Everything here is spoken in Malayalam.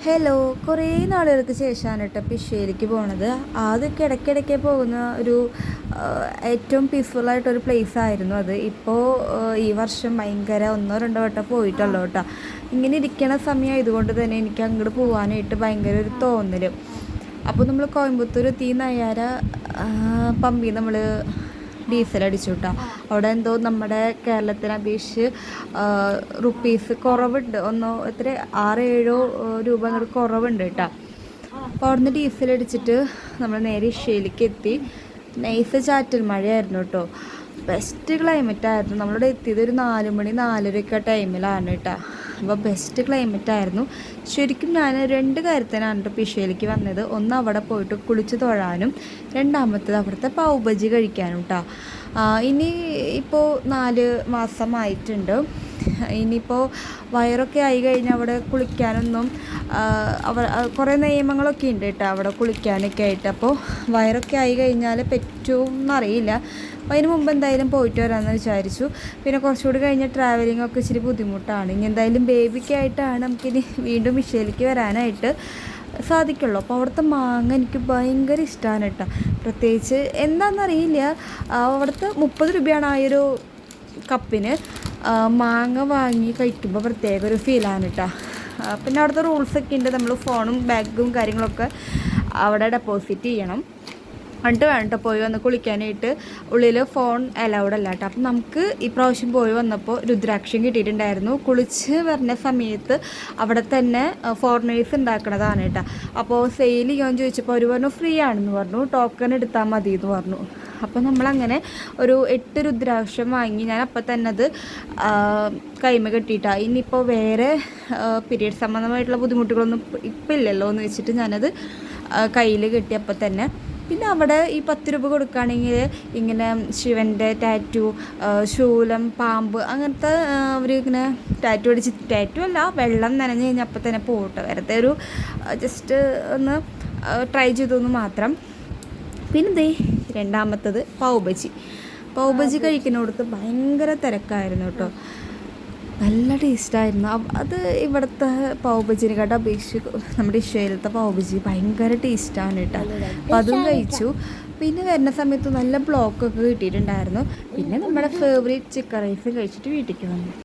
ഹലോ, കുറേ നാളുകൾക്ക് ശേഷമാണ് കേട്ടോ പിഷയിലേക്ക് പോണത്. ആദ്യമൊക്കെ ഇടയ്ക്കിടയ്ക്ക് പോകുന്ന ഒരു ഏറ്റവും പീസ്ഫുള്ളായിട്ടൊരു പ്ലേസ് ആയിരുന്നു അത്. ഇപ്പോൾ ഈ വർഷം ഭയങ്കര ഒന്നോ രണ്ടോ വട്ടം പോയിട്ടുള്ളൂ കേട്ടോ. ഇങ്ങനെ ഇരിക്കണ സമയം ഇതുകൊണ്ട് തന്നെ എനിക്ക് അങ്ങോട്ട് പോകാനായിട്ട് ഭയങ്കര ഒരു തോന്നലും. അപ്പോൾ നമ്മൾ കോയമ്പത്തൂർ എത്തി നയ്യാര പമ്പി നമ്മൾ ഡീസൽ അടിച്ചു കേട്ടോ. അവിടെ എന്തോ നമ്മുടെ കേരളത്തിനെ അപേക്ഷിച്ച് റുപ്പീസ് കുറവുണ്ട്, എത്ര 6-7 രൂപ അങ്ങോട്ട് കുറവുണ്ട് കേട്ടോ. അപ്പോൾ അവിടെ നിന്ന് ഡീസൽ അടിച്ചിട്ട് നമ്മൾ നേരെ ഇഷയിലേക്ക് എത്തി. നൈസ് ചാറ്റൽ മഴയായിരുന്നു കേട്ടോ. ബെസ്റ്റ് ക്ലൈമറ്റ് ആയിരുന്നു. നമ്മളിവിടെ എത്തിയത് ഒരു 4 മണി 4:30 ടൈമിലാണ് കേട്ടോ. അപ്പോൾ ബെസ്റ്റ് ക്ലൈമറ്റ് ആയിരുന്നു. ശരിക്കും ഞാൻ 2 കാര്യത്തിനാണ് കേട്ടോ പിഷയിലേക്ക് വന്നത്. ഒന്ന് അവിടെ പോയിട്ട് കുളിച്ച് തൊഴാനും, രണ്ടാമത്തേത് അവിടുത്തെ പാവ് ബജി കഴിക്കാനും കേട്ടോ. ഇനി ഇപ്പോൾ 4 മാസമായിട്ടുണ്ട്. ഇനിയിപ്പോൾ വയറൊക്കെ ആയി കഴിഞ്ഞാൽ അവിടെ കുളിക്കാനൊന്നും കുറേ നിയമങ്ങളൊക്കെ ഉണ്ട് കേട്ടോ അവിടെ കുളിക്കാനൊക്കെ ആയിട്ട്. അപ്പോൾ വയറൊക്കെ ആയി കഴിഞ്ഞാൽ പറ്റുമെന്നറിയില്ല. അപ്പോൾ അതിന് മുമ്പ് എന്തായാലും പോയിട്ട് വരാമെന്ന് വിചാരിച്ചു. പിന്നെ കുറച്ചുകൂടി കഴിഞ്ഞ് ട്രാവലിംഗ് ഒക്കെ ഇച്ചിരി ബുദ്ധിമുട്ടാണ്. ഇനി എന്തായാലും ബേബിക്കായിട്ടാണ് നമുക്കിനി വീണ്ടും മിഷയിലേക്ക് വരാനായിട്ട് സാധിക്കുള്ളൂ. അപ്പോൾ അവിടുത്തെ മാങ്ങ എനിക്ക് ഭയങ്കര ഇഷ്ടമാണ് കേട്ടോ. പ്രത്യേകിച്ച് എന്താണെന്നറിയില്ല, അവിടുത്തെ 30 രൂപയാണ് ആ ഒരു കപ്പിന്. മാങ്ങ വാങ്ങി കഴിക്കുമ്പോൾ പ്രത്യേക ഒരു ഫീലാണ് കേട്ടോ. പിന്നെ അവിടുത്തെ റൂൾസൊക്കെ ഉണ്ട്. നമ്മൾ ഫോണും ബാഗും കാര്യങ്ങളൊക്കെ അവിടെ ഡെപ്പോസിറ്റ് ചെയ്യണം. എന്നിട്ട് വേണ്ട പോയി വന്ന് കുളിക്കാനായിട്ട്. ഉള്ളിൽ ഫോൺ അലൗഡ് അല്ല കേട്ടോ. അപ്പം നമുക്ക് ഈ പ്രാവശ്യം പോയി വന്നപ്പോൾ രുദ്രാക്ഷം കിട്ടിയിട്ടുണ്ടായിരുന്നു. കുളിച്ച് വരുന്ന സമയത്ത് അവിടെ തന്നെ ഫോറിനേഴ്സ് ഉണ്ടാക്കണതാണ് കേട്ടോ. അപ്പോൾ സെയിൽ ചെയ്യാൻ ചോദിച്ചപ്പോൾ അവർ പറഞ്ഞു ഫ്രീ ആണെന്ന് പറഞ്ഞു, ടോക്കൺ എടുത്താൽ മതി എന്ന് പറഞ്ഞു. അപ്പോൾ നമ്മളങ്ങനെ ഒരു 8 രുദ്രാക്ഷം വാങ്ങി. ഞാൻ അപ്പം തന്നെ അത് കൈമ കെട്ടിയിട്ടാണ്. ഇനിയിപ്പോൾ വേറെ പീരിയഡ് സംബന്ധമായിട്ടുള്ള ബുദ്ധിമുട്ടുകളൊന്നും ഇപ്പം ഇല്ലല്ലോ എന്ന് വെച്ചിട്ട് ഞാനത് കയ്യിൽ കെട്ടി അപ്പം തന്നെ. പിന്നെ അവിടെ ഈ 10 രൂപ കൊടുക്കുകയാണെങ്കിൽ ഇങ്ങനെ ശിവൻ്റെ ടാറ്റു, ശൂലം, പാമ്പ് അങ്ങനത്തെ അവർ ഇങ്ങനെ ടാറ്റു അടിച്ച്, ടാറ്റു അല്ല, വെള്ളം നനഞ്ഞ് കഴിഞ്ഞാൽ അപ്പം തന്നെ പോകട്ടെ. വെറുതെ ഒരു ജസ്റ്റ് ഒന്ന് ട്രൈ ചെയ്തൊന്ന് മാത്രം. പിന്നെ ദേ രണ്ടാമത്തത് പാവ് ബജി കഴിക്കുന്നിടത്ത് ഭയങ്കര തിരക്കായിരുന്നു കേട്ടോ. നല്ല ടേസ്റ്റായിരുന്നു. അത് ഇവിടുത്തെ പാവ് ബജിനെക്കാട്ടും അപേക്ഷിച്ച് നമ്മുടെ ഇഷയിലത്തെ പാവ് ബജി ഭയങ്കര ടേസ്റ്റാണ് കേട്ടോ. അപ്പോൾ അതും കഴിച്ചു. പിന്നെ വരുന്ന സമയത്ത് നല്ല ബ്ലോക്കൊക്കെ കിട്ടിയിട്ടുണ്ടായിരുന്നു. പിന്നെ നമ്മുടെ ഫേവറേറ്റ് ചിക്കൻ റൈസ് കഴിച്ചിട്ട് വീട്ടിലേക്ക് വന്നു.